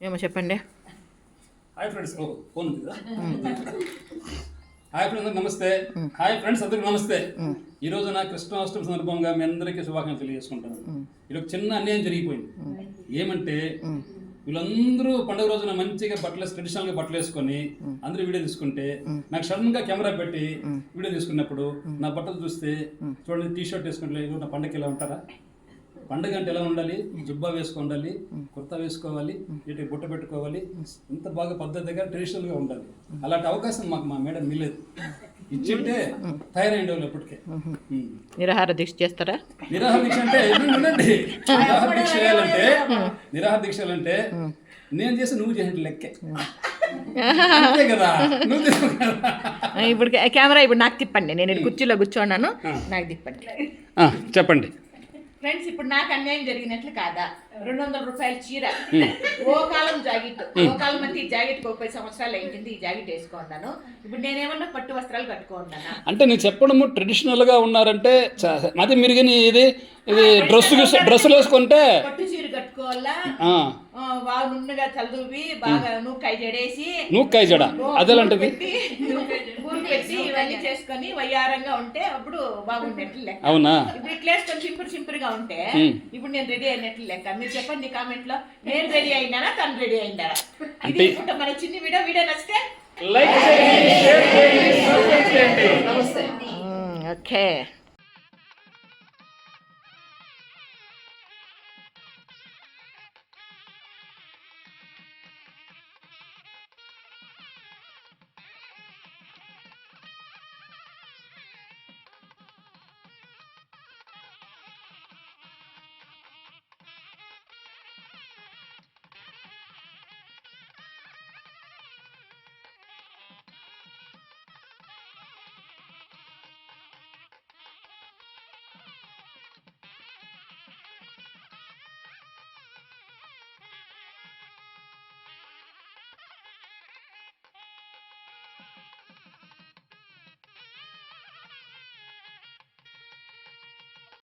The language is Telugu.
ఏమో చెప్పండి. హాయ్ ఫ్రెండ్స్, ఫోన్ ఉంది కదా. హాయ్ ఫ్రెండ్స్, నమస్తే. హాయ్ ఫ్రెండ్స్, అందరికీ నమస్తే. ఈరోజు నా కృష్ణాష్టమి సందర్భంగా మీ అందరికీ శుభాకాంక్షలు తెలియజేసుకుంటాను. ఈరోజు చిన్న అన్యాయం జరిగిపోయింది. ఏమంటే వీళ్ళందరూ పండుగ రోజున మంచిగా ట్రెడిషనల్గా బట్టలు వేసుకొని అందరూ వీడియో తీసుకుంటే నాకు సడన్గా కెమెరా పెట్టి వీడియో తీసుకున్నప్పుడు నా బట్టలు చూస్తే చూడండి, టీ షర్ట్ వేసుకుంటే నా పండగకి ఎలా ఉంటారా? పండుగ అంటే ఎలా ఉండాలి? జుబ్బా వేసుకోవాలి, కుర్తా వేసుకోవాలి, ఇటు బుట్ట పెట్టుకోవాలి, ఇంత బాగా పద్ధతిగా ట్రెడిషనల్గా ఉండాలి. అలాంటి అవకాశం మాకు మా మేడం మిలేదు. ఇచ్చింటే తయారైండి వాళ్ళు ఎప్పటికే. నిరాహార దీక్ష చేస్తారా? నిరాహార దీక్ష అంటే నిరాహార దీక్షలు అంటే నేను చేసి నువ్వు చేసినట్టు లెక్కే కదా. ఇప్పుడు కెమెరా ఇప్పుడు నాకు తిప్పండి, నేను కుర్చీలో కూర్చోన్నాను, నాకు తిప్పండి. చెప్పండి ఫ్రెండ్స్, ఇప్పుడు నాకు అన్యాయం జరిగినట్లు కాదా? 200 రూపాయల చీర, ఓ కాలం జాకెట్, ఓ కాలం అంటే ఈ జాకెట్ 30 సంవత్సరాలు అయింది. ఈ జాకెట్ వేసుకున్నాను. ఇప్పుడు నేనేమన్నా పట్టు వస్త్రాలు కట్టుకున్నాను అంటే నేను చెప్పడము ట్రెడిషనల్ గా ఉన్నారంటే అదే మీరు కానీ ఇది డ్రెస్సులు వేసుకుంటే పట్టు చీర కట్టుకోవాలా, బాగా నున్నగా చదువి, బాగా నూకాయ జడేసి, నూకాయ జడ అదేలాంటిది ఊరు పెట్టి ఇవన్నీ చేసుకొని వయ్యారంగా ఉంటే అప్పుడు బాగుండేట్లు లెక్క. అవునా? ఇప్పుడు ఇట్లా వేసుకొని సింపుల్గా ఉంటే ఇప్పుడు నేను రెడీ అయినట్లు లెక్క. మీరు చెప్పండి కామెంట్ లో, నేను రెడీ అయినానా తను రెడీ అయినారా? ఇది మన చిన్న వీడియో నచ్చితే లైక్ చేయండి, షేర్ చేయండి, సబ్స్క్రైబ్ చేయండి. నమస్తే. ఓకే.